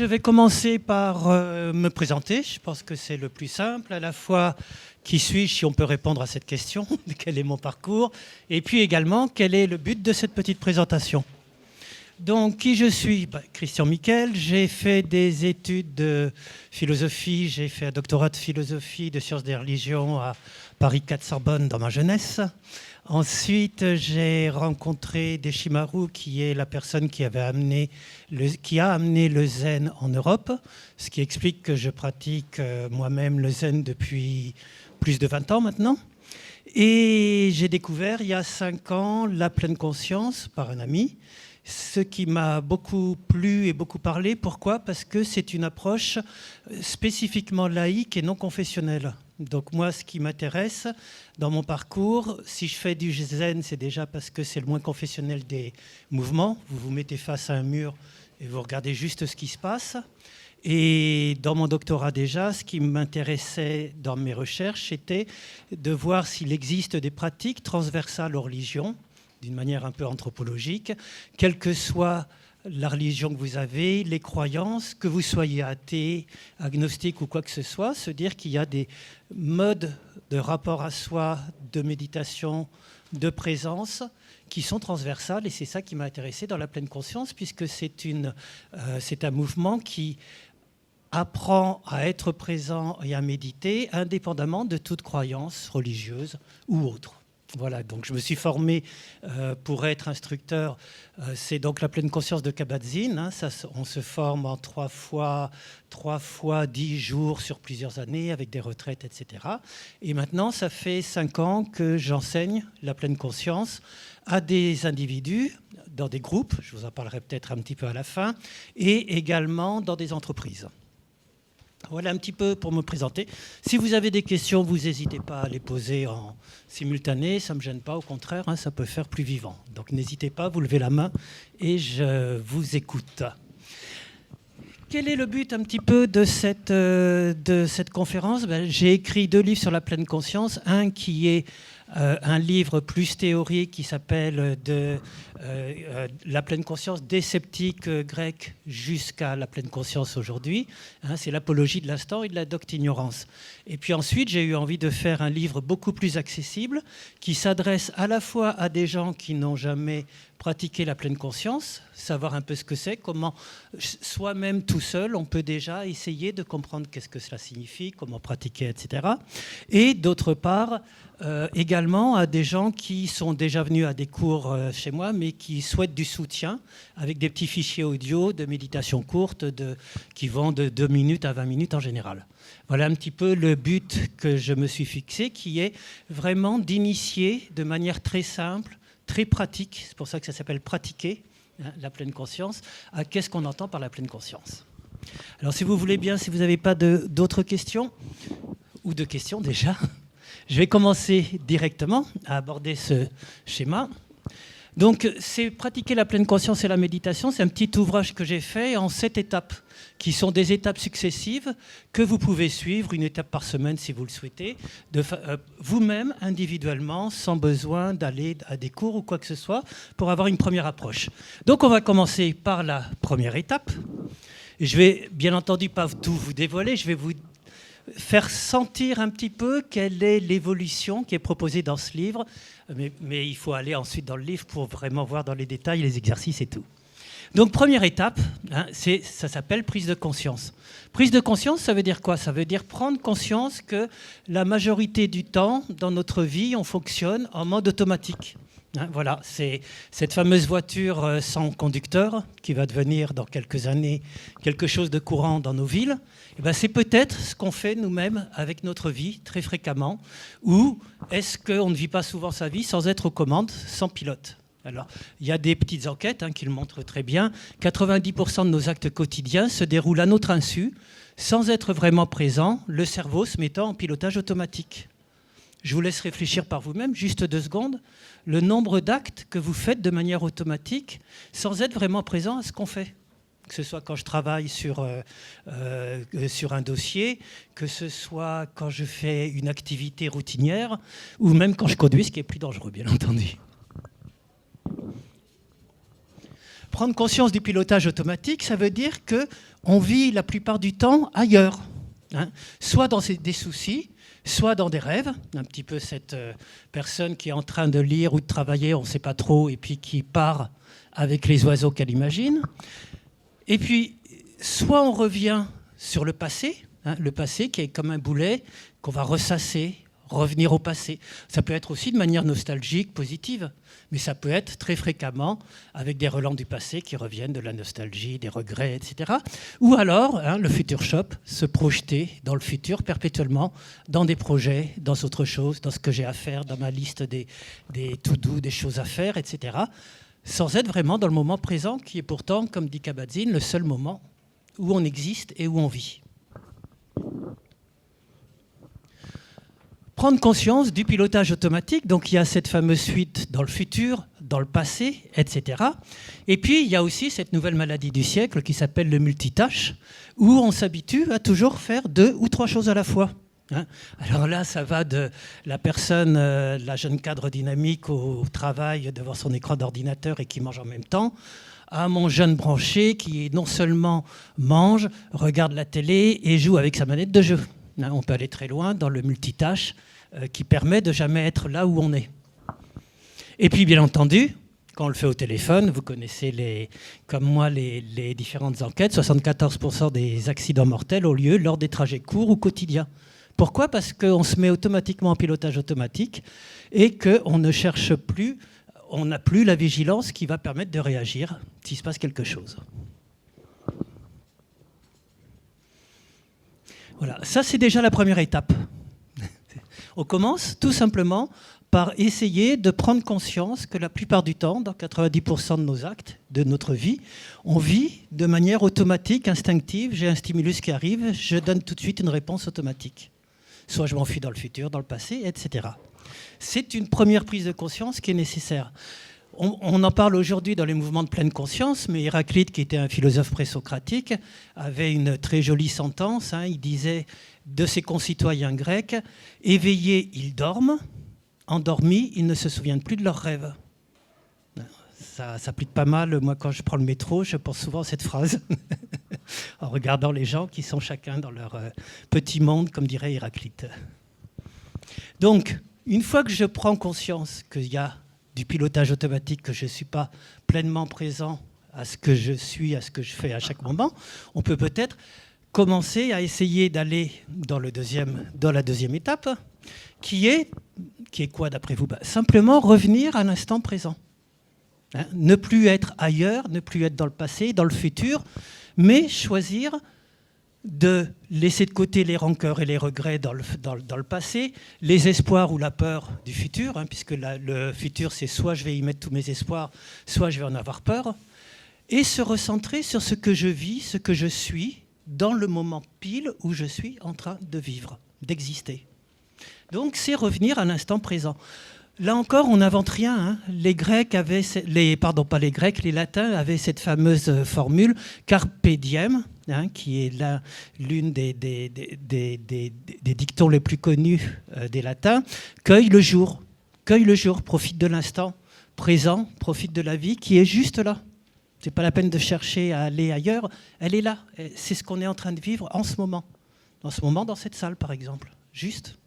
je vais commencer par me présenter. Je pense que c'est le plus simple. À la fois, qui suis-je, si on peut répondre à cette question, quel est mon parcours, et puis également, quel est le but de cette petite présentation. Donc, qui je suis? Christian Miquel, j'ai fait des études de philosophie, j'ai fait un doctorat de philosophie de sciences des religions à Paris 4 Sorbonne dans ma jeunesse. Ensuite, j'ai rencontré Deshimaru, qui est la personne qui a amené le zen en Europe, ce qui explique que je pratique moi-même le zen depuis plus de 20 ans maintenant. Et j'ai découvert il y a 5 ans la pleine conscience par un ami, ce qui m'a beaucoup plu et beaucoup parlé. Pourquoi? Parce que c'est une approche spécifiquement laïque et non confessionnelle. Donc moi, ce qui m'intéresse dans mon parcours, si je fais du zen, c'est déjà parce que c'est le moins confessionnel des mouvements. Vous vous mettez face à un mur et vous regardez juste ce qui se passe. Et dans mon doctorat déjà, ce qui m'intéressait dans mes recherches, c'était de voir s'il existe des pratiques transversales aux religions, d'une manière un peu anthropologique, quelle que soit la religion que vous avez, les croyances, que vous soyez athée, agnostique ou quoi que ce soit, se dire qu'il y a des modes de rapport à soi, de méditation, de présence, qui sont transversales, et c'est ça qui m'a intéressé dans la pleine conscience, puisque c'est un mouvement qui apprend à être présent et à méditer indépendamment de toute croyance religieuse ou autre. Voilà, donc je me suis formé pour être instructeur. C'est donc la pleine conscience de Kabat-Zinn. Hein, on se forme en 3 fois 10 jours sur plusieurs années avec des retraites, etc. Et maintenant, ça fait 5 ans que j'enseigne la pleine conscience à des individus, dans des groupes, je vous en parlerai peut-être un petit peu à la fin, et également dans des entreprises. Voilà un petit peu pour me présenter. Si vous avez des questions, vous n'hésitez pas à les poser en simultané. Ça ne me gêne pas, au contraire, hein, ça peut faire plus vivant. Donc n'hésitez pas, vous levez la main et je vous écoute. Quel est le but un petit peu de cette conférence? J'ai écrit 2 livres sur la pleine conscience. Un qui est un livre plus théorique qui s'appelle La pleine conscience des sceptiques grecs jusqu'à la pleine conscience aujourd'hui. Hein, c'est l'apologie de l'instant et de la docte-ignorance. Et puis ensuite, j'ai eu envie de faire un livre beaucoup plus accessible qui s'adresse à la fois à des gens qui n'ont jamais pratiqué la pleine conscience, savoir un peu ce que c'est, comment soi-même tout seul, on peut déjà essayer de comprendre qu'est-ce que cela signifie, comment pratiquer, etc. Et d'autre part, également à des gens qui sont déjà venus à des cours chez moi, mais qui souhaitent du soutien avec des petits fichiers audio de méditation courte qui vont de 2 minutes à 20 minutes en général. Voilà un petit peu le but que je me suis fixé, qui est vraiment d'initier de manière très simple, très pratique, c'est pour ça que ça s'appelle pratiquer, hein, la pleine conscience, à qu'est-ce qu'on entend par la pleine conscience. Alors si vous voulez bien, si vous n'avez pas d'autres questions, ou de questions déjà, je vais commencer directement à aborder ce schéma. Donc, c'est pratiquer la pleine conscience et la méditation. C'est un petit ouvrage que j'ai fait en 7 étapes, qui sont des étapes successives que vous pouvez suivre, une étape par semaine si vous le souhaitez, vous-même, individuellement, sans besoin d'aller à des cours ou quoi que ce soit, pour avoir une première approche. Donc, on va commencer par la première étape. Je vais, bien entendu, pas tout vous dévoiler, je vais vous faire sentir un petit peu quelle est l'évolution qui est proposée dans ce livre, mais il faut aller ensuite dans le livre pour vraiment voir dans les détails les exercices et tout. Donc première étape, hein, ça s'appelle prise de conscience. Prise de conscience, ça veut dire quoi? Ça veut dire prendre conscience que la majorité du temps, dans notre vie, on fonctionne en mode automatique. Hein, voilà, c'est cette fameuse voiture sans conducteur qui va devenir dans quelques années quelque chose de courant dans nos villes. Et ben, c'est peut-être ce qu'on fait nous-mêmes avec notre vie très fréquemment, ou est-ce qu'on ne vit pas souvent sa vie sans être aux commandes, sans pilote? Alors, il y a des petites enquêtes qui le montrent très bien. 90% de nos actes quotidiens se déroulent à notre insu, sans être vraiment présents, le cerveau se mettant en pilotage automatique. Je vous laisse réfléchir par vous-même, juste 2 secondes. Le nombre d'actes que vous faites de manière automatique sans être vraiment présent à ce qu'on fait. Que ce soit quand je travaille sur un dossier, que ce soit quand je fais une activité routinière, ou même quand je conduis, ce qui est plus dangereux, bien entendu. Prendre conscience du pilotage automatique, ça veut dire qu'on vit la plupart du temps ailleurs, hein, soit dans des soucis, soit dans des rêves, un petit peu cette personne qui est en train de lire ou de travailler, on ne sait pas trop, et puis qui part avec les oiseaux qu'elle imagine. Et puis, soit on revient sur le passé, hein, le passé qui est comme un boulet qu'on va ressasser, revenir au passé. Ça peut être aussi de manière nostalgique, positive, mais ça peut être très fréquemment avec des relents du passé qui reviennent de la nostalgie, des regrets, etc. Ou alors, hein, le future shop, se projeter dans le futur perpétuellement, dans des projets, dans autre chose, dans ce que j'ai à faire, dans ma liste des to-do, des choses à faire, etc. Sans être vraiment dans le moment présent, qui est pourtant, comme dit Kabat-Zinn, le seul moment où on existe et où on vit. Prendre conscience du pilotage automatique, donc il y a cette fameuse suite dans le futur, dans le passé, etc. Et puis il y a aussi cette nouvelle maladie du siècle qui s'appelle le multitâche, où on s'habitue à toujours faire 2 ou 3 choses à la fois. Hein, alors là, ça va de la personne, la jeune cadre dynamique au travail devant son écran d'ordinateur et qui mange en même temps, à mon jeune branché qui non seulement mange, regarde la télé et joue avec sa manette de jeu. Hein, on peut aller très loin dans le multitâche qui permet de jamais être là où on est. Et puis, bien entendu, quand on le fait au téléphone, vous connaissez comme moi les différentes enquêtes, 74% des accidents mortels ont lieu lors des trajets courts ou quotidiens. Pourquoi ? Parce qu'on se met automatiquement en pilotage automatique et qu'on ne cherche plus, on n'a plus la vigilance qui va permettre de réagir s'il se passe quelque chose. Voilà, ça c'est déjà la première étape. On commence tout simplement par essayer de prendre conscience que la plupart du temps, dans 90% de nos actes, de notre vie, on vit de manière automatique, instinctive. J'ai un stimulus qui arrive, je donne tout de suite une réponse automatique. Soit je m'enfuis dans le futur, dans le passé, etc. C'est une première prise de conscience qui est nécessaire. On en parle aujourd'hui dans les mouvements de pleine conscience, mais Héraclite, qui était un philosophe présocratique, avait une très jolie sentence. Hein, il disait de ses concitoyens grecs, « Éveillés, ils dorment, endormis, ils ne se souviennent plus de leurs rêves. » Ça s'applique pas mal. Moi, quand je prends le métro, je pense souvent à cette phrase, en regardant les gens qui sont chacun dans leur petit monde, comme dirait Héraclite. Donc, une fois que je prends conscience qu'il y a du pilotage automatique, que je ne suis pas pleinement présent à ce que je suis, à ce que je fais à chaque moment, on peut peut-être commencer à essayer d'aller dans la deuxième étape, qui est quoi d'après vous ? Simplement revenir à l'instant présent. Hein, ne plus être ailleurs, ne plus être dans le passé, dans le futur, mais choisir de laisser de côté les rancœurs et les regrets dans le passé, les espoirs ou la peur du futur, hein, puisque le futur, c'est soit je vais y mettre tous mes espoirs, soit je vais en avoir peur, et se recentrer sur ce que je vis, ce que je suis, dans le moment pile où je suis en train de vivre, d'exister. Donc, c'est revenir à l'instant présent. Là encore, on n'invente rien. Hein. Les Grecs avaient, les Latins avaient cette fameuse formule carpe diem, hein, qui est l'une des dictons les plus connus des Latins. Cueille le jour, profite de l'instant présent, profite de la vie qui est juste là. C'est pas la peine de chercher à aller ailleurs. Elle est là. C'est ce qu'on est en train de vivre en ce moment. En ce moment, dans cette salle, par exemple. Juste.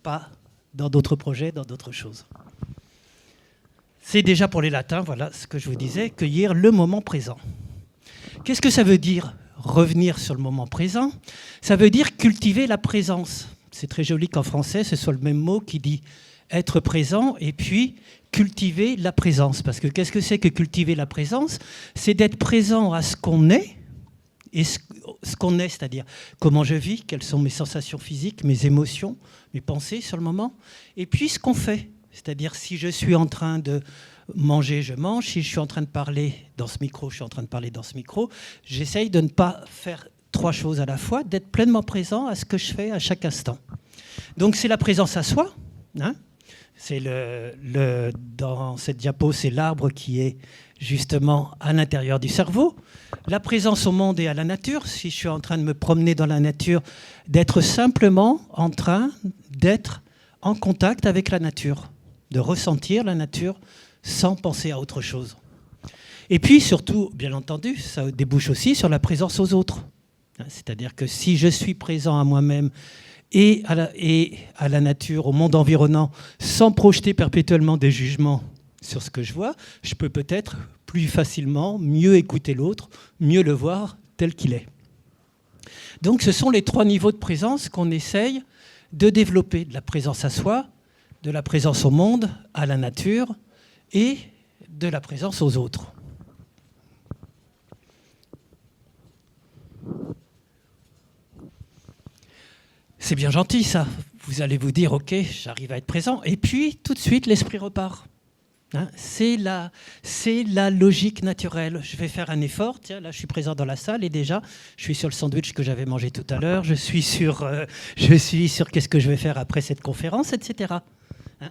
Pas dans d'autres projets, dans d'autres choses. C'est déjà pour les Latins, voilà ce que je vous disais, cueillir le moment présent. Qu'est-ce que ça veut dire, revenir sur le moment présent ? Ça veut dire cultiver la présence. C'est très joli qu'en français, ce soit le même mot qui dit être présent et puis cultiver la présence. Parce que qu'est-ce que c'est que cultiver la présence ? C'est d'être présent à ce qu'on est, et ce qu'on est, c'est-à-dire comment je vis, quelles sont mes sensations physiques, mes émotions, mes pensées sur le moment, et puis ce qu'on fait. C'est-à-dire si je suis en train de manger, je mange, si je suis en train de parler dans ce micro, je suis en train de parler dans ce micro, j'essaye de ne pas faire 3 choses à la fois, d'être pleinement présent à ce que je fais à chaque instant. Donc c'est la présence à soi, hein. C'est dans cette diapo, c'est l'arbre qui est justement à l'intérieur du cerveau. La présence au monde et à la nature, si je suis en train de me promener dans la nature, d'être simplement en train d'être en contact avec la nature, de ressentir la nature sans penser à autre chose. Et puis surtout, bien entendu, ça débouche aussi sur la présence aux autres. C'est-à-dire que si je suis présent à moi-même et à la nature, au monde environnant, sans projeter perpétuellement des jugements sur ce que je vois, je peux peut-être plus facilement mieux écouter l'autre, mieux le voir tel qu'il est. Donc ce sont les 3 niveaux de présence qu'on essaye de développer, de la présence à soi, de la présence au monde, à la nature et de la présence aux autres. C'est bien gentil ça, vous allez vous dire ok, j'arrive à être présent et puis tout de suite l'esprit repart. Hein, c'est la logique naturelle. Je vais faire un effort. Tiens, là, je suis présent dans la salle et déjà, je suis sur le sandwich que j'avais mangé tout à l'heure. Je suis sur qu'est-ce que je vais faire après cette conférence, etc. Hein,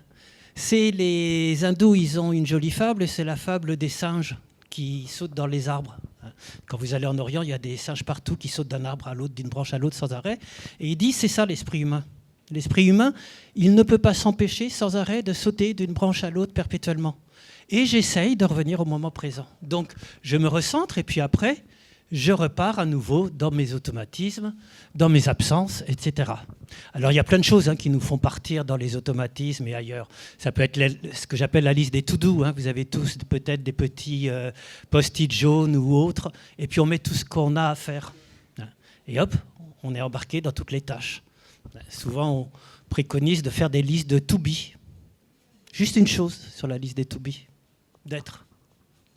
c'est les hindous, ils ont une jolie fable, c'est la fable des singes qui sautent dans les arbres. Quand vous allez en Orient, il y a des singes partout qui sautent d'un arbre à l'autre, d'une branche à l'autre sans arrêt. Et il dit, c'est ça l'esprit humain. L'esprit humain, il ne peut pas s'empêcher sans arrêt de sauter d'une branche à l'autre perpétuellement. Et j'essaye de revenir au moment présent. Donc, je me recentre et puis après, je repars à nouveau dans mes automatismes, dans mes absences, etc. Alors, il y a plein de choses qui nous font partir dans les automatismes et ailleurs. Ça peut être ce que j'appelle la liste des to-do. Vous avez tous peut-être des petits post-it jaunes ou autres. Et puis, on met tout ce qu'on a à faire. Et hop, on est embarqué dans toutes les tâches. Souvent, on préconise de faire des listes de to be. Juste une chose sur la liste des to be, d'être.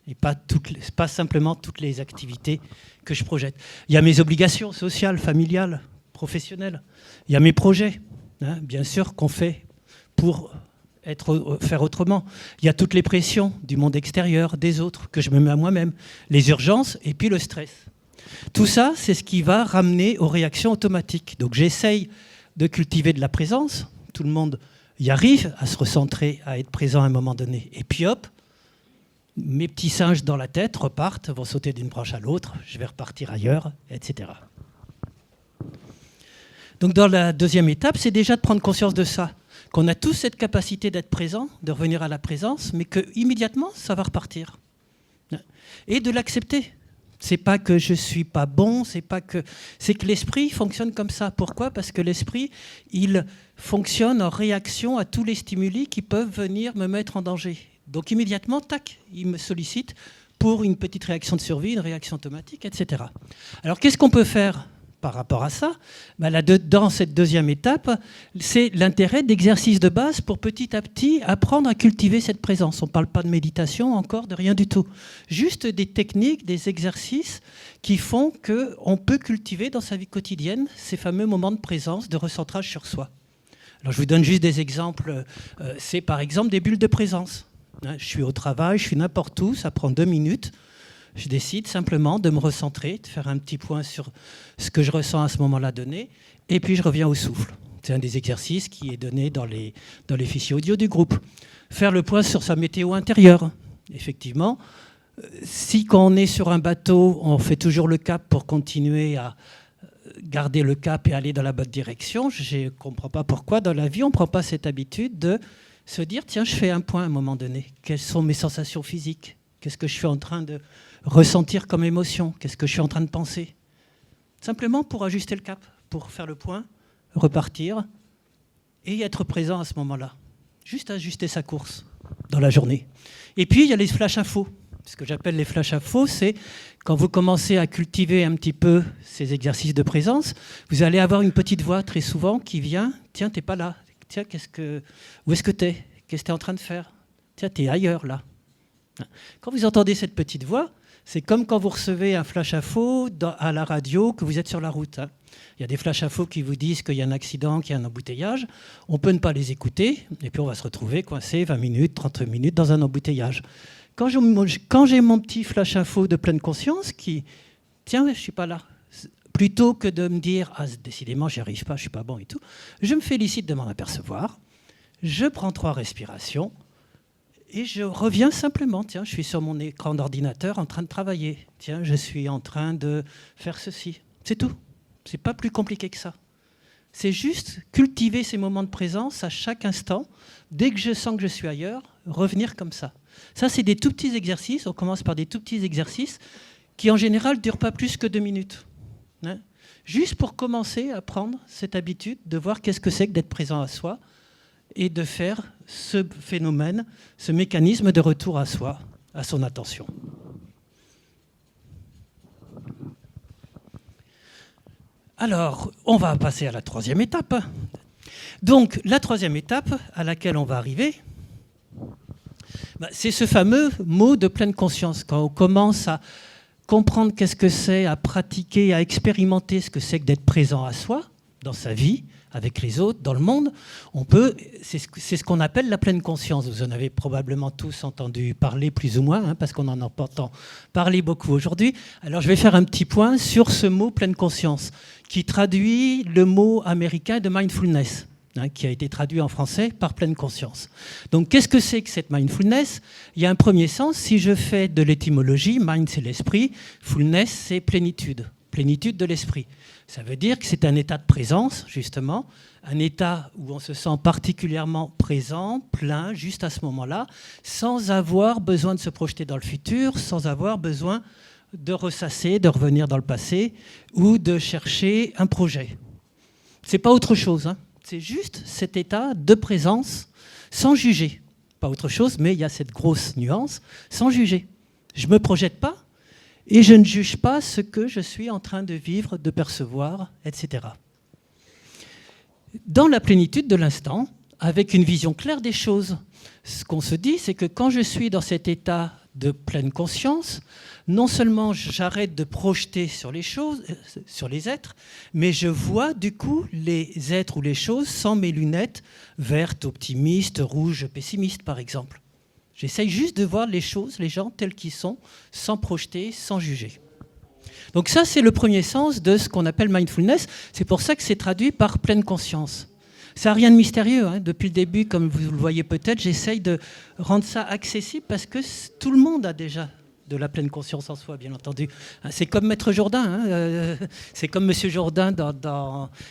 Et pas simplement toutes les activités que je projette. Il y a mes obligations sociales, familiales, professionnelles. Il y a mes projets, bien sûr, qu'on fait pour faire autrement. Il y a toutes les pressions du monde extérieur, des autres, que je me mets à moi-même. Les urgences et puis le stress. Tout ça, c'est ce qui va ramener aux réactions automatiques. Donc j'essaye de cultiver de la présence. Tout le monde y arrive à se recentrer, à être présent à un moment donné. Et puis hop, mes petits singes dans la tête repartent, vont sauter d'une branche à l'autre, je vais repartir ailleurs, etc. Donc dans la deuxième étape, c'est déjà de prendre conscience de ça, qu'on a tous cette capacité d'être présent, de revenir à la présence, mais qu'immédiatement, ça va repartir. Et de l'accepter. C'est pas que je suis pas bon, c'est que l'esprit fonctionne comme ça. Pourquoi ? Parce que l'esprit, il fonctionne en réaction à tous les stimuli qui peuvent venir me mettre en danger. Donc immédiatement, tac, il me sollicite pour une petite réaction de survie, une réaction automatique, etc. Alors qu'est-ce qu'on peut faire par rapport à ça ? Dans cette deuxième étape, c'est l'intérêt d'exercices de base pour petit à petit apprendre à cultiver cette présence. On ne parle pas de méditation encore, de rien du tout. Juste des techniques, des exercices qui font qu'on peut cultiver dans sa vie quotidienne ces fameux moments de présence, de recentrage sur soi. Alors je vous donne juste des exemples. C'est par exemple des bulles de présence. Je suis au travail, je suis n'importe où, ça prend 2 minutes. Je décide simplement de me recentrer, de faire un petit point sur ce que je ressens à ce moment-là donné, et puis je reviens au souffle. C'est un des exercices qui est donné dans les fichiers audio du groupe. Faire le point sur sa météo intérieure. Effectivement, si quand on est sur un bateau, on fait toujours le cap pour continuer à garder le cap et aller dans la bonne direction, je ne comprends pas pourquoi dans la vie on ne prend pas cette habitude de se dire, tiens, je fais un point à un moment donné. Quelles sont mes sensations physiques ? Qu'est-ce que je suis en train de ressentir comme émotion ? Qu'est-ce que je suis en train de penser ? Simplement pour ajuster le cap, pour faire le point, repartir et être présent à ce moment-là. Juste ajuster sa course dans la journée. Et puis, il y a les flashs infos. Ce que j'appelle les flashs infos, c'est quand vous commencez à cultiver un petit peu ces exercices de présence, vous allez avoir une petite voix très souvent qui vient, tiens, t'es pas là. Tiens, où est-ce que t'es ? Qu'est-ce que t'es en train de faire ? Tiens, t'es ailleurs, là. Quand vous entendez cette petite voix, c'est comme quand vous recevez un flash info à la radio, que vous êtes sur la route. Il y a des flash infos qui vous disent qu'il y a un accident, qu'il y a un embouteillage. On peut ne pas les écouter, et puis on va se retrouver coincé 20 minutes, 30 minutes dans un embouteillage. Quand j'ai mon petit flash info de pleine conscience qui, tiens, je ne suis pas là, plutôt que de me dire, ah, décidément, j'y arrive pas, je ne suis pas bon et tout, je me félicite de m'en apercevoir, je prends 3 respirations, et je reviens simplement, tiens, je suis sur mon écran d'ordinateur en train de travailler. Tiens, je suis en train de faire ceci. C'est tout. C'est pas plus compliqué que ça. C'est juste cultiver ces moments de présence à chaque instant. Dès que je sens que je suis ailleurs, revenir comme ça. Ça, c'est des tout petits exercices. On commence par des tout petits exercices qui, en général, ne durent pas plus que 2 minutes. Hein, juste pour commencer à prendre cette habitude de voir qu'est-ce que c'est que d'être présent à soi et de faire ce phénomène, ce mécanisme de retour à soi, à son attention. Alors, on va passer à la 3e étape. Donc, la 3e étape à laquelle on va arriver, c'est ce fameux mot de pleine conscience. Quand on commence à comprendre qu'est-ce que c'est, à pratiquer, à expérimenter ce que c'est que d'être présent à soi, dans sa vie, avec les autres, dans le monde, c'est ce qu'on appelle la pleine conscience. Vous en avez probablement tous entendu parler plus ou moins, parce qu'on en entend parler beaucoup aujourd'hui. Alors je vais faire un petit point sur ce mot pleine conscience, qui traduit le mot américain de mindfulness, qui a été traduit en français par pleine conscience. Donc qu'est-ce que c'est que cette mindfulness? Il y a un premier sens, si je fais de l'étymologie, mind c'est l'esprit, fullness c'est plénitude, plénitude de l'esprit. Ça veut dire que c'est un état de présence, justement, un état où on se sent particulièrement présent, plein, juste à ce moment-là, sans avoir besoin de se projeter dans le futur, sans avoir besoin de ressasser, de revenir dans le passé ou de chercher un projet. C'est pas autre chose, hein. C'est juste cet état de présence sans juger. Pas autre chose, mais il y a cette grosse nuance, sans juger. Je ne me projette pas. Et je ne juge pas ce que je suis en train de vivre, de percevoir, etc. Dans la plénitude de l'instant, avec une vision claire des choses, ce qu'on se dit, c'est que quand je suis dans cet état de pleine conscience, non seulement j'arrête de projeter sur les choses, sur les êtres, mais je vois du coup les êtres ou les choses sans mes lunettes vertes, optimistes, rouges, pessimistes par exemple. J'essaye juste de voir les choses, les gens tels qu'ils sont, sans projeter, sans juger. Donc ça, c'est le premier sens de ce qu'on appelle mindfulness. C'est pour ça que c'est traduit par pleine conscience. Ça n'a rien de mystérieux, hein. Depuis le début, comme vous le voyez peut-être, j'essaye de rendre ça accessible parce que tout le monde a déjà de la pleine conscience en soi, bien entendu. C'est comme Maître Jourdain, hein. C'est comme Monsieur Jourdain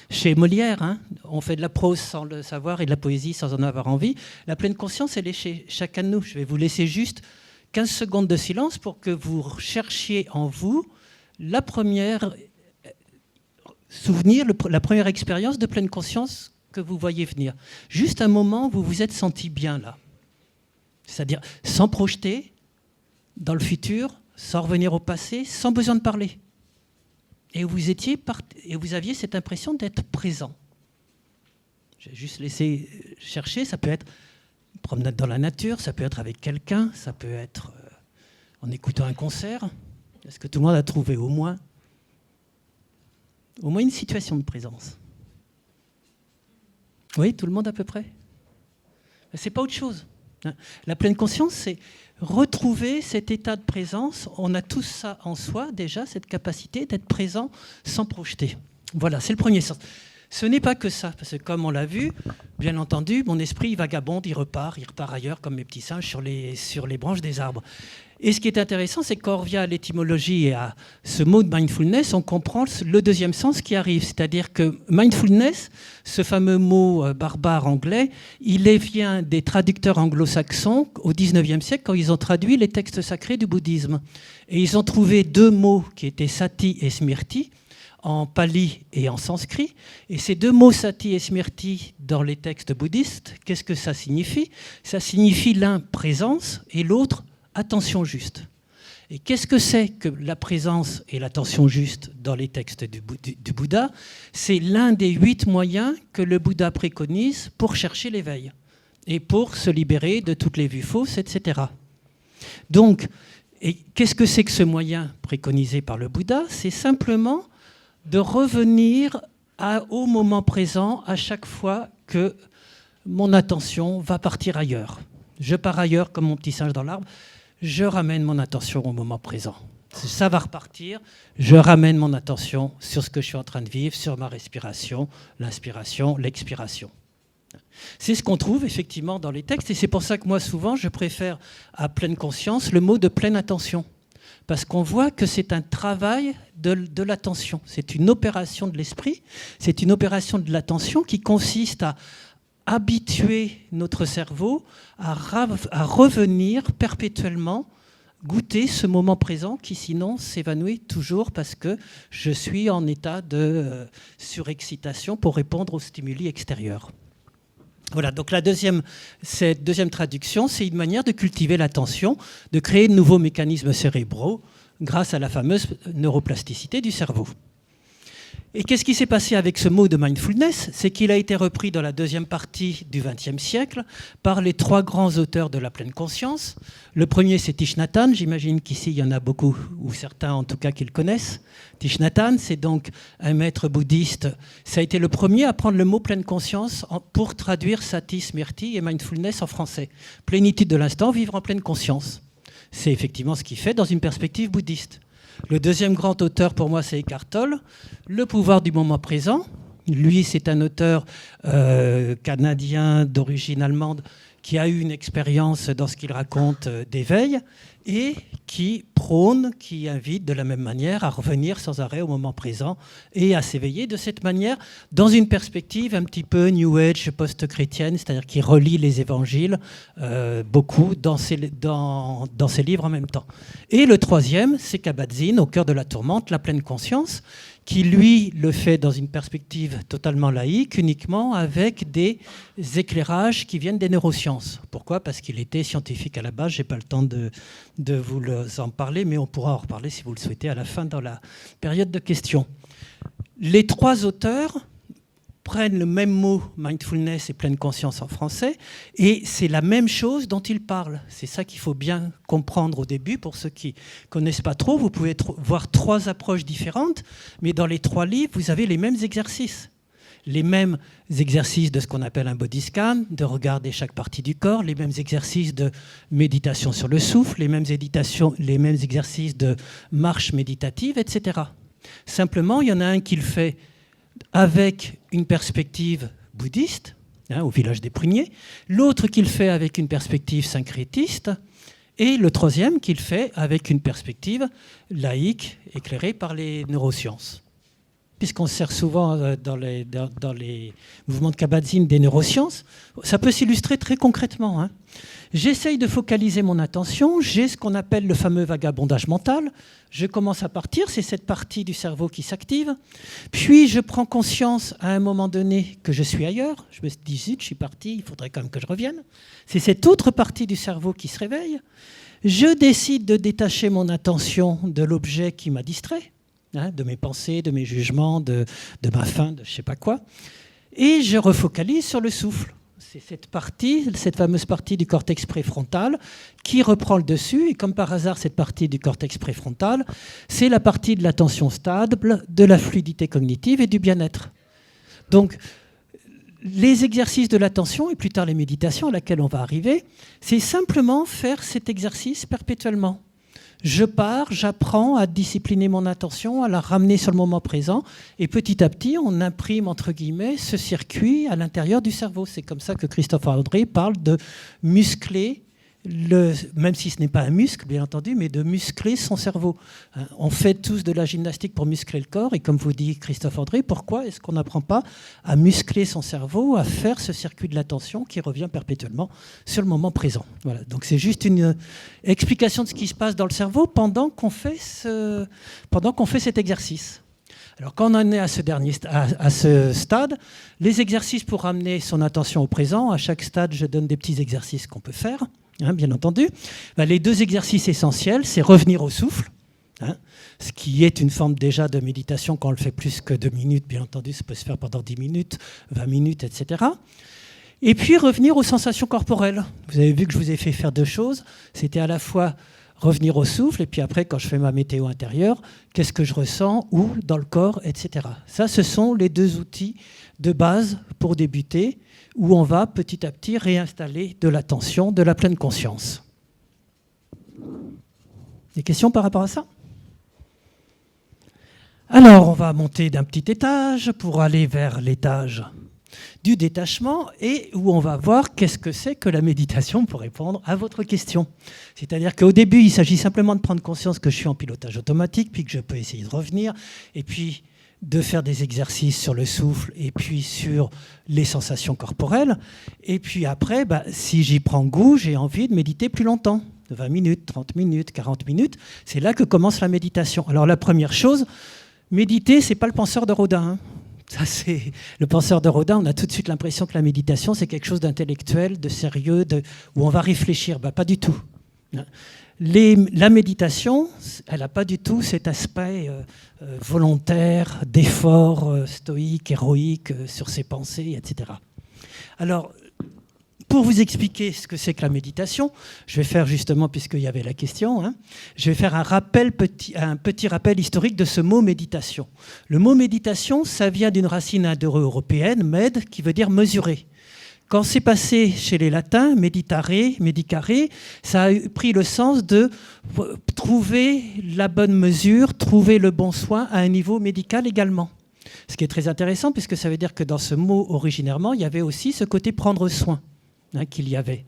chez Molière. Hein. On fait de la prose sans le savoir et de la poésie sans en avoir envie. La pleine conscience, elle est chez chacun de nous. Je vais vous laisser juste 15 secondes de silence pour que vous cherchiez en vous la première souvenir, la première expérience de pleine conscience que vous voyez venir. Juste un moment où vous vous êtes senti bien là. C'est-à-dire sans projeter, dans le futur, sans revenir au passé, sans besoin de parler. Et vous aviez cette impression d'être présent. J'ai juste laissé chercher, ça peut être une promenade dans la nature, ça peut être avec quelqu'un, ça peut être en écoutant un concert. Est-ce que tout le monde a trouvé au moins une situation de présence? Oui, tout le monde à peu près? C'est pas autre chose. La pleine conscience, c'est retrouver cet état de présence. On a tous ça en soi déjà, cette capacité d'être présent sans projeter. Voilà, c'est le premier sens. Ce n'est pas que ça, parce que comme on l'a vu, bien entendu, mon esprit vagabonde, il repart ailleurs comme mes petits singes sur les branches des arbres. Et ce qui est intéressant, c'est que quand on revient à l'étymologie et à ce mot de mindfulness, on comprend le deuxième sens qui arrive. C'est-à-dire que mindfulness, ce fameux mot barbare anglais, il vient des traducteurs anglo-saxons au XIXe siècle quand ils ont traduit les textes sacrés du bouddhisme. Et ils ont trouvé 2 mots qui étaient sati et smriti, en pali et en sanskrit. Et ces 2 mots sati et smriti dans les textes bouddhistes, qu'est-ce que ça signifie? Ça signifie l'un présence et l'autre attention juste. Et qu'est-ce que c'est que la présence et l'attention juste dans les textes du Bouddha? C'est l'un des 8 moyens que le Bouddha préconise pour chercher l'éveil et pour se libérer de toutes les vues fausses, etc. Donc, qu'est-ce que c'est que ce moyen préconisé par le Bouddha? C'est simplement de revenir au moment présent à chaque fois que mon attention va partir ailleurs. Je pars ailleurs comme mon petit singe dans l'arbre. Je ramène mon attention au moment présent. Ça va repartir, je ramène mon attention sur ce que je suis en train de vivre, sur ma respiration, l'inspiration, l'expiration. C'est ce qu'on trouve effectivement dans les textes et c'est pour ça que moi souvent je préfère à pleine conscience le mot de pleine attention. Parce qu'on voit que c'est un travail de l'attention. C'est une opération de l'esprit, c'est une opération de l'attention qui consiste habituer notre cerveau à revenir perpétuellement goûter ce moment présent qui sinon s'évanouit toujours parce que je suis en état de surexcitation pour répondre aux stimuli extérieurs. Voilà, donc cette deuxième traduction, c'est une manière de cultiver l'attention, de créer de nouveaux mécanismes cérébraux grâce à la fameuse neuroplasticité du cerveau. Et qu'est-ce qui s'est passé avec ce mot de mindfulness? C'est qu'il a été repris dans la deuxième partie du XXe siècle par les trois grands auteurs de la pleine conscience. Le premier, c'est Thich Nhat Hanh. J'imagine qu'ici, il y en a beaucoup, ou certains en tout cas, qui le connaissent. Thich Nhat Hanh, c'est donc un maître bouddhiste. Ça a été le premier à prendre le mot pleine conscience pour traduire Sati, Smriti et mindfulness en français. Plénitude de l'instant, vivre en pleine conscience. C'est effectivement ce qu'il fait dans une perspective bouddhiste. Le deuxième grand auteur pour moi, c'est Eckhart Tolle, Le pouvoir du moment présent. Lui, c'est un auteur canadien d'origine allemande qui a eu une expérience dans ce qu'il raconte d'éveil et qui prône, qui invite de la même manière à revenir sans arrêt au moment présent et à s'éveiller de cette manière dans une perspective un petit peu New Age post-chrétienne, c'est-à-dire qui relie les évangiles beaucoup dans ses livres en même temps. Et le troisième, c'est Kabat-Zinn, Au cœur de la tourmente, la pleine conscience, qui lui le fait dans une perspective totalement laïque, uniquement avec des éclairages qui viennent des neurosciences. Pourquoi? Parce qu'il était scientifique à la base, je n'ai pas le temps de vous en parler, mais on pourra en reparler si vous le souhaitez à la fin dans la période de questions. Les trois auteurs prennent le même mot, mindfulness et pleine conscience en français, et c'est la même chose dont ils parlent. C'est ça qu'il faut bien comprendre au début. Pour ceux qui ne connaissent pas trop, vous pouvez voir trois approches différentes, mais dans les trois livres, vous avez les mêmes exercices. Les mêmes exercices de ce qu'on appelle un body scan, de regarder chaque partie du corps, les mêmes exercices de méditation sur le souffle, les mêmes exercices de marche méditative, etc. Simplement, il y en a un qui le fait avec une perspective bouddhiste, au village des pruniers, l'autre qui le fait avec une perspective syncrétiste, et le troisième qui le fait avec une perspective laïque, éclairée par les neurosciences. Puisqu'on sert souvent dans les mouvements de Kabat-Zinn des neurosciences, ça peut s'illustrer très concrètement. J'essaye de focaliser mon attention, j'ai ce qu'on appelle le fameux vagabondage mental. Je commence à partir, c'est cette partie du cerveau qui s'active. Puis je prends conscience à un moment donné que je suis ailleurs. Je me dis, zut, je suis parti, il faudrait quand même que je revienne. C'est cette autre partie du cerveau qui se réveille. Je décide de détacher mon attention de l'objet qui m'a distrait, de mes pensées, de mes jugements, de ma faim, de je ne sais pas quoi. Et je refocalise sur le souffle. C'est cette fameuse partie du cortex préfrontal qui reprend le dessus. Et comme par hasard, cette partie du cortex préfrontal, c'est la partie de l'attention stable, de la fluidité cognitive et du bien-être. Donc, les exercices de l'attention, et plus tard les méditations à laquelle on va arriver, c'est simplement faire cet exercice perpétuellement. Je pars, j'apprends à discipliner mon attention, à la ramener sur le moment présent, et petit à petit, on imprime, entre guillemets, ce circuit à l'intérieur du cerveau. C'est comme ça que Christopher André parle de muscler, même si ce n'est pas un muscle, bien entendu, mais de muscler son cerveau. On fait tous de la gymnastique pour muscler le corps, et comme vous dit Christophe André, pourquoi est-ce qu'on n'apprend pas à muscler son cerveau, à faire ce circuit de l'attention qui revient perpétuellement sur le moment présent? Voilà. Donc c'est juste une explication de ce qui se passe dans le cerveau pendant qu'on fait cet exercice. Alors quand on en est à ce stade, les exercices pour ramener son attention au présent, à chaque stade, je donne des petits exercices qu'on peut faire. Bien entendu. Les deux exercices essentiels, c'est revenir au souffle, ce qui est une forme déjà de méditation quand on le fait plus que 2 minutes, bien entendu, ça peut se faire pendant 10 minutes, 20 minutes, etc. Et puis revenir aux sensations corporelles. Vous avez vu que je vous ai fait faire deux choses. C'était à la fois revenir au souffle, et puis après, quand je fais ma météo intérieure, qu'est-ce que je ressens, où, dans le corps, etc. Ça, ce sont les deux outils de base pour débuter, où on va petit à petit réinstaller de l'attention, de la pleine conscience. Des questions par rapport à ça? Alors, on va monter d'un petit étage pour aller vers l'étage du détachement et où on va voir qu'est-ce que c'est que la méditation pour répondre à votre question. C'est-à-dire qu'au début, il s'agit simplement de prendre conscience que je suis en pilotage automatique, puis que je peux essayer de revenir, et puis de faire des exercices sur le souffle et puis sur les sensations corporelles. Et puis après, si j'y prends goût, j'ai envie de méditer plus longtemps, de 20 minutes, 30 minutes, 40 minutes. C'est là que commence la méditation. Alors la première chose, méditer, c'est pas le penseur de Rodin, hein. Ça, c'est le penseur de Rodin. On a tout de suite l'impression que la méditation, c'est quelque chose d'intellectuel, de sérieux, où on va réfléchir. Pas du tout. La méditation, elle n'a pas du tout cet aspect volontaire, d'effort stoïque, héroïque sur ses pensées, etc. Alors, pour vous expliquer ce que c'est que la méditation, je vais faire justement, puisqu'il y avait la question, je vais faire un petit rappel historique de ce mot méditation. Le mot méditation, ça vient d'une racine indo-européenne, med, qui veut dire mesurer. Quand c'est passé chez les latins, medicare, ça a pris le sens de trouver la bonne mesure, trouver le bon soin à un niveau médical également. Ce qui est très intéressant, puisque ça veut dire que dans ce mot, originairement, il y avait aussi ce côté prendre soin qu'il y avait.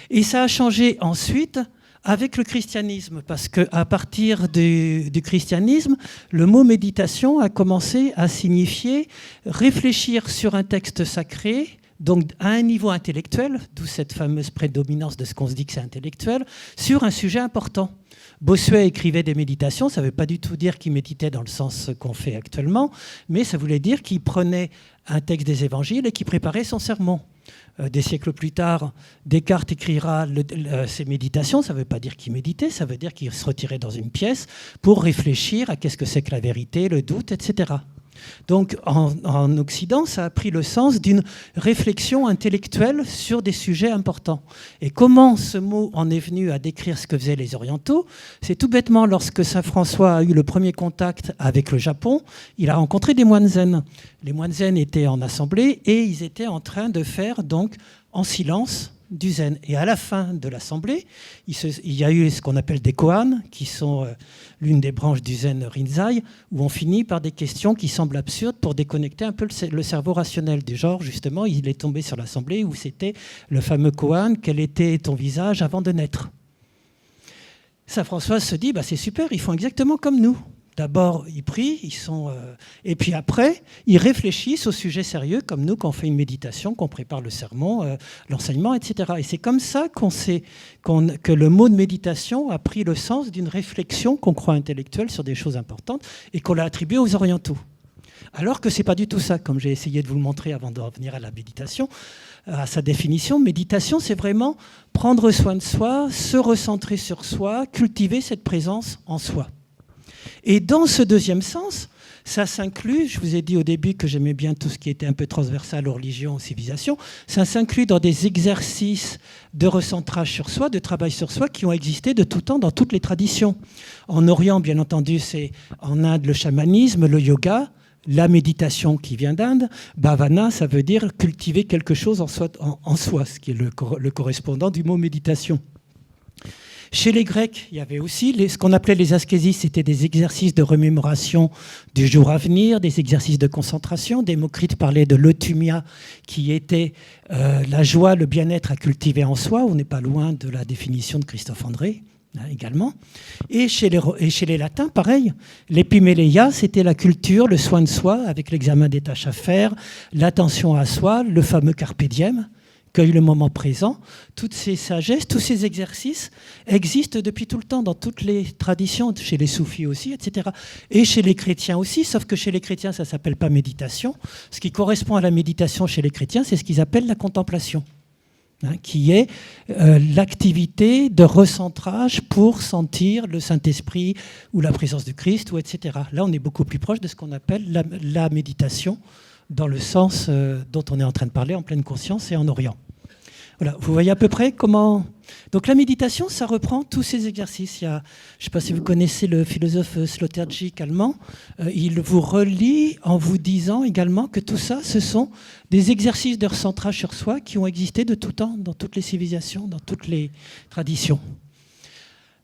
Et ça a changé ensuite avec le christianisme, parce qu'à partir du christianisme, le mot méditation a commencé à signifier réfléchir sur un texte sacré, donc à un niveau intellectuel, d'où cette fameuse prédominance de ce qu'on se dit que c'est intellectuel, sur un sujet important. Bossuet écrivait des méditations, ça ne veut pas du tout dire qu'il méditait dans le sens qu'on fait actuellement, mais ça voulait dire qu'il prenait un texte des évangiles et qu'il préparait son sermon. Des siècles plus tard, Descartes écrira ses méditations, ça ne veut pas dire qu'il méditait, ça veut dire qu'il se retirait dans une pièce pour réfléchir à qu'est-ce que c'est que la vérité, le doute, etc. Donc en Occident, ça a pris le sens d'une réflexion intellectuelle sur des sujets importants. Et comment ce mot en est venu à décrire ce que faisaient les orientaux? C'est tout bêtement lorsque saint François a eu le premier contact avec le Japon, il a rencontré des moines zen. Les moines zen étaient en assemblée et ils étaient en train de faire donc en silence du zen. Et à la fin de l'assemblée, il y a eu ce qu'on appelle des koans, qui sont l'une des branches du zen Rinzai, où on finit par des questions qui semblent absurdes pour déconnecter un peu le cerveau rationnel. Du genre, justement, il est tombé sur l'assemblée où c'était le fameux koan, quel était ton visage avant de naître? Saint François se dit, c'est super, ils font exactement comme nous. D'abord, ils prient, et puis après, ils réfléchissent au sujet sérieux, comme nous, quand on fait une méditation, qu'on prépare le sermon, l'enseignement, etc. Et c'est comme ça que le mot de méditation a pris le sens d'une réflexion qu'on croit intellectuelle sur des choses importantes et qu'on l'a attribuée aux orientaux. Alors que ce n'est pas du tout ça, comme j'ai essayé de vous le montrer avant de revenir à la méditation, à sa définition. Méditation, c'est vraiment prendre soin de soi, se recentrer sur soi, cultiver cette présence en soi. Et dans ce deuxième sens, ça s'inclut, je vous ai dit au début que j'aimais bien tout ce qui était un peu transversal aux religions, aux civilisations, ça s'inclut dans des exercices de recentrage sur soi, de travail sur soi qui ont existé de tout temps dans toutes les traditions. En Orient, bien entendu, c'est en Inde le chamanisme, le yoga, la méditation qui vient d'Inde. Bhavana, ça veut dire cultiver quelque chose en soi, ce qui est le correspondant du mot méditation. Chez les Grecs, il y avait aussi ce qu'on appelait les ascésis, c'était des exercices de remémoration du jour à venir, des exercices de concentration. Démocrite parlait de l'euthymia, qui était la joie, le bien-être à cultiver en soi. On n'est pas loin de la définition de Christophe André, également. Et chez les Latins, pareil. L'épiméléia, c'était la culture, le soin de soi, avec l'examen des tâches à faire, l'attention à soi, le fameux carpe diem, cueille le moment présent. Toutes ces sagesses, tous ces exercices existent depuis tout le temps dans toutes les traditions, chez les soufis aussi, etc. Et chez les chrétiens aussi, sauf que chez les chrétiens, ça ne s'appelle pas méditation. Ce qui correspond à la méditation chez les chrétiens, c'est ce qu'ils appellent la contemplation, qui est l'activité de recentrage pour sentir le Saint-Esprit ou la présence du Christ, ou etc. Là, on est beaucoup plus proche de ce qu'on appelle la méditation, dans le sens dont on est en train de parler en pleine conscience et en Orient. Voilà, vous voyez à peu près comment... Donc la méditation, ça reprend tous ces exercices. Je ne sais pas si vous connaissez le philosophe Sloterdijk allemand. Il vous relie en vous disant également que tout ça, ce sont des exercices de recentrage sur soi qui ont existé de tout temps, dans toutes les civilisations, dans toutes les traditions.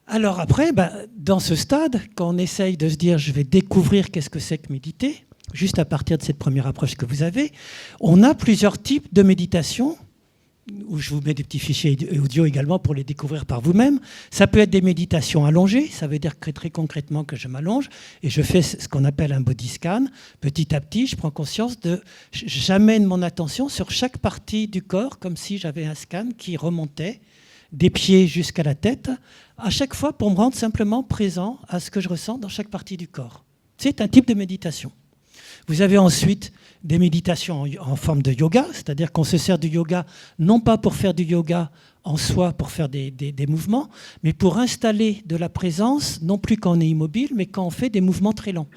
Alors après, dans ce stade, quand on essaye de se dire « je vais découvrir qu'est-ce que c'est que méditer », juste à partir de cette première approche que vous avez, on a plusieurs types de méditation où je vous mets des petits fichiers audio également pour les découvrir par vous-même. Ça peut être des méditations allongées, ça veut dire que très concrètement que je m'allonge et je fais ce qu'on appelle un body scan. Petit à petit, je prends conscience j'amène mon attention sur chaque partie du corps comme si j'avais un scan qui remontait des pieds jusqu'à la tête, à chaque fois pour me rendre simplement présent à ce que je ressens dans chaque partie du corps. C'est un type de méditation. Vous avez ensuite des méditations en forme de yoga, c'est-à-dire qu'on se sert du yoga non pas pour faire du yoga en soi, pour faire des mouvements, mais pour installer de la présence, non plus quand on est immobile, mais quand on fait des mouvements très longs.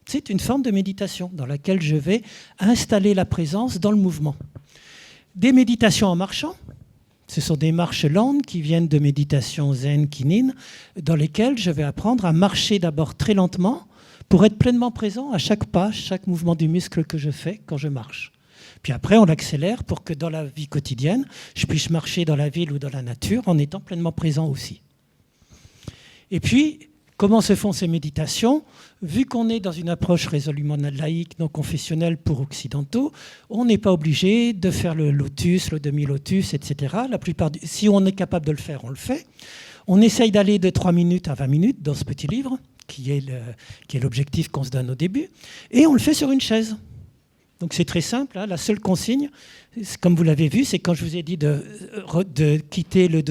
C'est une forme de méditation dans laquelle je vais installer la présence dans le mouvement. Des méditations en marchant, ce sont des marches lentes qui viennent de méditation zen, kinin, dans lesquelles je vais apprendre à marcher d'abord très lentement, pour être pleinement présent à chaque pas, chaque mouvement du muscle que je fais quand je marche. Puis après, on l'accélère pour que dans la vie quotidienne, je puisse marcher dans la ville ou dans la nature en étant pleinement présent aussi. Et puis, comment se font ces méditations ? Vu qu'on est dans une approche résolument laïque, non confessionnelle pour occidentaux, on n'est pas obligé de faire le lotus, le demi-lotus, etc. Si on est capable de le faire, on le fait. On essaye d'aller de 3 minutes à 20 minutes dans ce petit livre, qui est l'objectif qu'on se donne au début, et on le fait sur une chaise. Donc c'est très simple, hein. La seule consigne, comme vous l'avez vu, c'est quand je vous ai dit de quitter le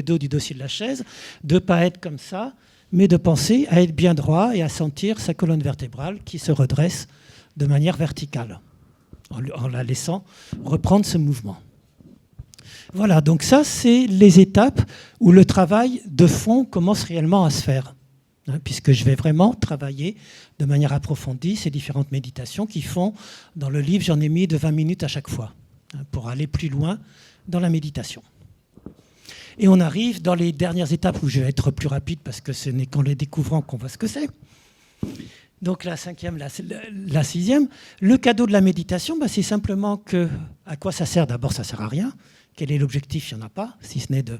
dos du dossier de la chaise, de ne pas être comme ça, mais de penser à être bien droit et à sentir sa colonne vertébrale qui se redresse de manière verticale, en la laissant reprendre ce mouvement. Voilà, donc ça, c'est les étapes où le travail de fond commence réellement à se faire. Puisque je vais vraiment travailler de manière approfondie ces différentes méditations qui font, dans le livre, j'en ai mis de 20 minutes à chaque fois, pour aller plus loin dans la méditation. Et on arrive dans les dernières étapes où je vais être plus rapide parce que ce n'est qu'en les découvrant qu'on voit ce que c'est. Donc la 5e, la 6e. Le cadeau de la méditation, c'est simplement à quoi ça sert ? D'abord, ça ne sert à rien. Quel est l'objectif ? Il n'y en a pas, si ce n'est de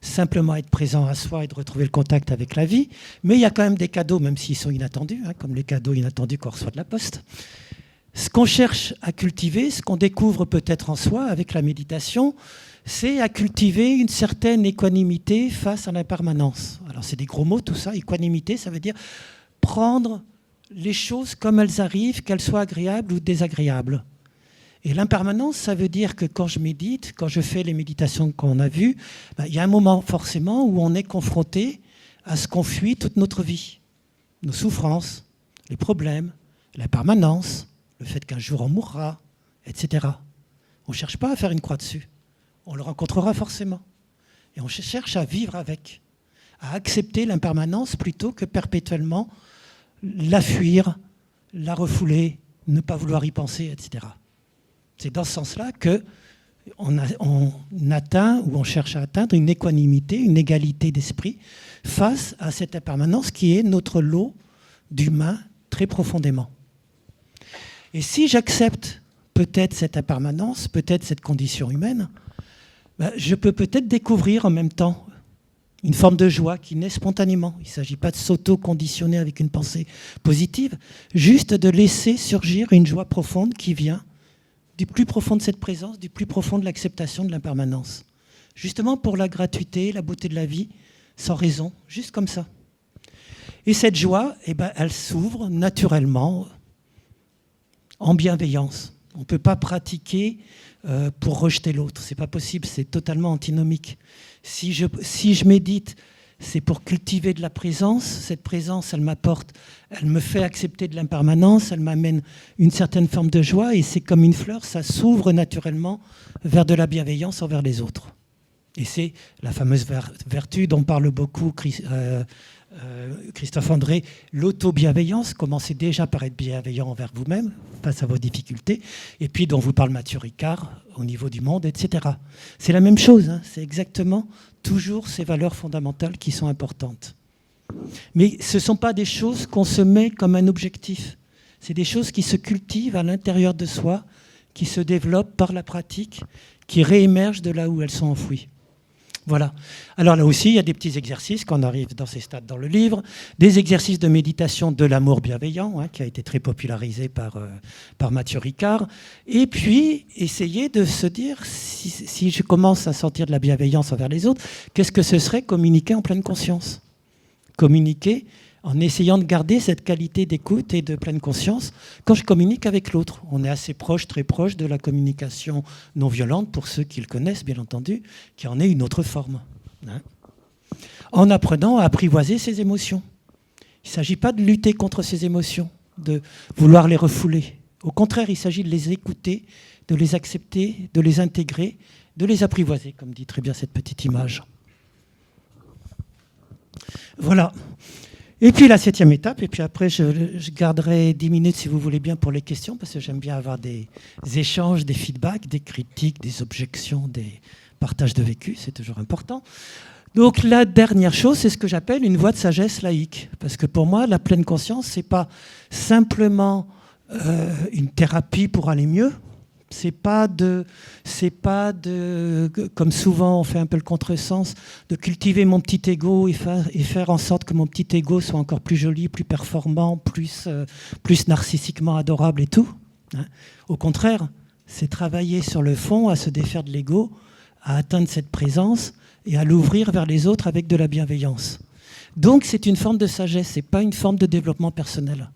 simplement être présent à soi et de retrouver le contact avec la vie. Mais il y a quand même des cadeaux, même s'ils sont inattendus, comme les cadeaux inattendus qu'on reçoit de la poste. Ce qu'on cherche à cultiver, ce qu'on découvre peut-être en soi avec la méditation, c'est à cultiver une certaine équanimité face à l'impermanence. Alors c'est des gros mots tout ça, équanimité, ça veut dire prendre les choses comme elles arrivent, qu'elles soient agréables ou désagréables. Et l'impermanence, ça veut dire que quand je médite, quand je fais les méditations qu'on a vues, il y a un moment forcément où on est confronté à ce qu'on fuit toute notre vie. Nos souffrances, les problèmes, l'impermanence, le fait qu'un jour on mourra, etc. On ne cherche pas à faire une croix dessus. On le rencontrera forcément. Et on cherche à vivre avec, à accepter l'impermanence plutôt que perpétuellement la fuir, la refouler, ne pas vouloir y penser, etc. C'est dans ce sens-là qu'on atteint ou on cherche à atteindre une équanimité, une égalité d'esprit face à cette impermanence qui est notre lot d'humain très profondément. Et si j'accepte peut-être cette impermanence, peut-être cette condition humaine, je peux peut-être découvrir en même temps une forme de joie qui naît spontanément. Il ne s'agit pas de s'auto-conditionner avec une pensée positive, juste de laisser surgir une joie profonde qui vient du plus profond de cette présence, du plus profond de l'acceptation de l'impermanence. Justement pour la gratuité, la beauté de la vie, sans raison, juste comme ça. Et cette joie, elle s'ouvre naturellement en bienveillance. On ne peut pas pratiquer pour rejeter l'autre. Ce n'est pas possible, c'est totalement antinomique. Si je médite, c'est pour cultiver de la présence. Cette présence, elle m'apporte, elle me fait accepter de l'impermanence, elle m'amène une certaine forme de joie et c'est comme une fleur, ça s'ouvre naturellement vers de la bienveillance envers les autres. Et c'est la fameuse vertu dont parle beaucoup Christophe André, l'auto-bienveillance. Commencez déjà par être bienveillant envers vous-même face à vos difficultés et puis dont vous parle Mathieu Ricard au niveau du monde, etc. C'est la même chose, c'est exactement toujours ces valeurs fondamentales qui sont importantes. Mais ce ne sont pas des choses qu'on se met comme un objectif. C'est des choses qui se cultivent à l'intérieur de soi, qui se développent par la pratique, qui réémergent de là où elles sont enfouies. Voilà. Alors là aussi, il y a des petits exercices quand on arrive dans ces stades dans le livre, des exercices de méditation de l'amour bienveillant, qui a été très popularisé par Mathieu Ricard. Et puis, essayer de se dire si je commence à sentir de la bienveillance envers les autres, qu'est-ce que ce serait communiquer en pleine conscience? Communiquer en essayant de garder cette qualité d'écoute et de pleine conscience quand je communique avec l'autre. On est assez proche, très proche de la communication non violente, pour ceux qui le connaissent, bien entendu, qui en est une autre forme. Hein, en apprenant à apprivoiser ses émotions. Il ne s'agit pas de lutter contre ses émotions, de vouloir les refouler. Au contraire, il s'agit de les écouter, de les accepter, de les intégrer, de les apprivoiser, comme dit très bien cette petite image. Voilà. Et puis la 7e étape, et puis après je garderai 10 minutes si vous voulez bien pour les questions, parce que j'aime bien avoir des échanges, des feedbacks, des critiques, des objections, des partages de vécu, c'est toujours important. Donc la dernière chose, c'est ce que j'appelle une voie de sagesse laïque, parce que pour moi, la pleine conscience, c'est pas simplement une thérapie pour aller mieux. C'est pas de, comme souvent on fait un peu le contresens, de cultiver mon petit ego et faire en sorte que mon petit ego soit encore plus joli, plus performant, plus narcissiquement adorable et tout. Hein. Au contraire, c'est travailler sur le fond, à se défaire de l'ego, à atteindre cette présence et à l'ouvrir vers les autres avec de la bienveillance. Donc c'est une forme de sagesse, c'est pas une forme de développement personnel.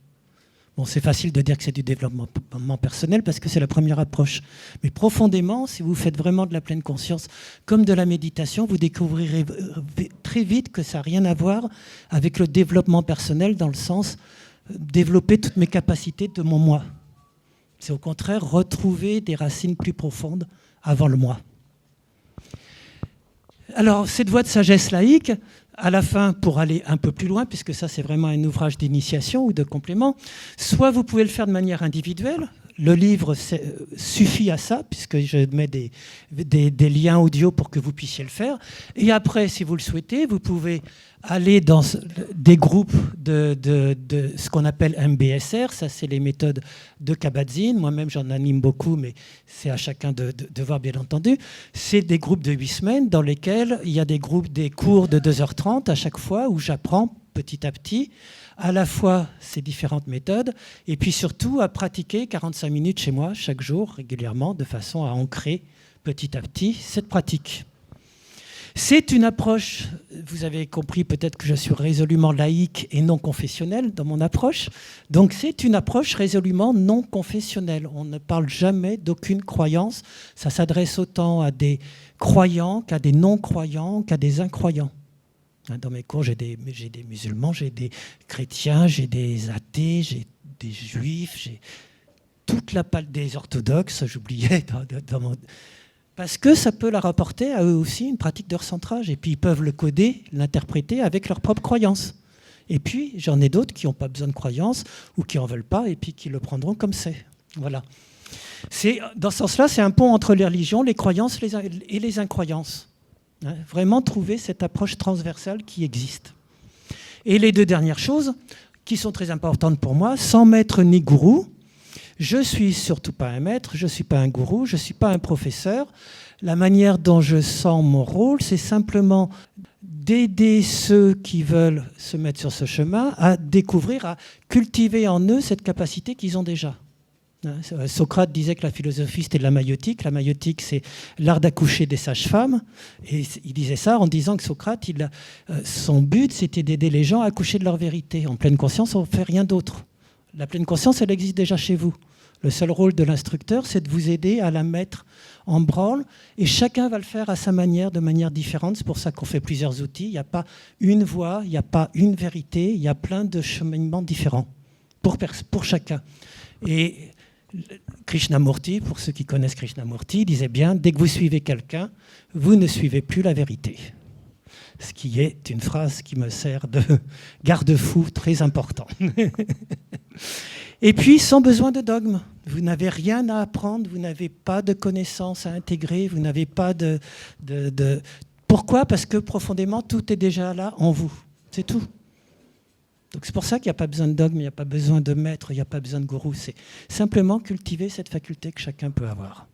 Bon, c'est facile de dire que c'est du développement personnel parce que c'est la première approche. Mais profondément, si vous faites vraiment de la pleine conscience comme de la méditation, vous découvrirez très vite que ça n'a rien à voir avec le développement personnel dans le sens développer toutes mes capacités de mon moi. C'est au contraire retrouver des racines plus profondes avant le moi. Alors, cette voie de sagesse laïque, à la fin, pour aller un peu plus loin, puisque ça c'est vraiment un ouvrage d'initiation ou de complément, soit vous pouvez le faire de manière individuelle, le livre suffit à ça, puisque je mets des liens audio pour que vous puissiez le faire, et après, si vous le souhaitez, vous pouvez aller dans des groupes de ce qu'on appelle MBSR, ça c'est les méthodes de Kabat-Zinn, moi-même j'en anime beaucoup, mais c'est à chacun de voir bien entendu. C'est des groupes de 8 semaines dans lesquels il y a des cours de 2h30 à chaque fois où j'apprends petit à petit à la fois ces différentes méthodes et puis surtout à pratiquer 45 minutes chez moi chaque jour régulièrement de façon à ancrer petit à petit cette pratique. C'est une approche, vous avez compris peut-être que je suis résolument laïque et non confessionnel dans mon approche, donc c'est une approche résolument non confessionnelle. On ne parle jamais d'aucune croyance, ça s'adresse autant à des croyants qu'à des non-croyants, qu'à des incroyants. Dans mes cours, j'ai des musulmans, j'ai des chrétiens, j'ai des athées, j'ai des juifs, j'ai toute la palette des orthodoxes, j'oubliais dans mon... Parce que ça peut leur apporter à eux aussi une pratique de recentrage. Et puis ils peuvent le coder, l'interpréter avec leurs propres croyances. Et puis j'en ai d'autres qui n'ont pas besoin de croyances ou qui n'en veulent pas et puis qui le prendront comme c'est. Voilà. Dans ce sens-là, c'est un pont entre les religions, les croyances et les incroyances. Hein, vraiment trouver cette approche transversale qui existe. Et les deux dernières choses qui sont très importantes pour moi, sans maître ni gourou, je ne suis surtout pas un maître, je ne suis pas un gourou, je ne suis pas un professeur. La manière dont je sens mon rôle, c'est simplement d'aider ceux qui veulent se mettre sur ce chemin à découvrir, à cultiver en eux cette capacité qu'ils ont déjà. Socrate disait que la philosophie, c'était de la maïotique. La maïotique, c'est l'art d'accoucher des sages-femmes. Et il disait ça en disant que Socrate, son but, c'était d'aider les gens à accoucher de leur vérité. En pleine conscience, on ne fait rien d'autre. La pleine conscience, elle existe déjà chez vous. Le seul rôle de l'instructeur, c'est de vous aider à la mettre en branle. Et chacun va le faire à sa manière, de manière différente. C'est pour ça qu'on fait plusieurs outils. Il n'y a pas une voie, il n'y a pas une vérité. Il y a plein de cheminements différents pour chacun. Et Krishnamurti, pour ceux qui connaissent Krishnamurti, disait bien, dès que vous suivez quelqu'un, vous ne suivez plus la vérité. Ce qui est une phrase qui me sert de garde-fou très important. Et puis, sans besoin de dogme. Vous n'avez rien à apprendre, vous n'avez pas de connaissances à intégrer, vous n'avez pas de... Pourquoi ? Parce que profondément, tout est déjà là en vous. C'est tout. Donc c'est pour ça qu'il n'y a pas besoin de dogme, il n'y a pas besoin de maître, il n'y a pas besoin de gourou. C'est simplement cultiver cette faculté que chacun peut avoir.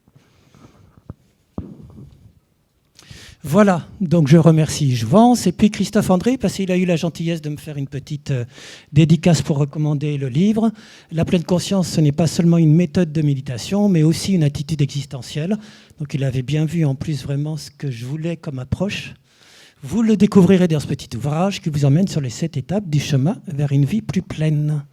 Voilà, donc je remercie Jouvence et puis Christophe André parce qu'il a eu la gentillesse de me faire une petite dédicace pour recommander le livre. La pleine conscience, ce n'est pas seulement une méthode de méditation, mais aussi une attitude existentielle. Donc il avait bien vu en plus vraiment ce que je voulais comme approche. Vous le découvrirez dans ce petit ouvrage qui vous emmène sur les 7 étapes du chemin vers une vie plus pleine.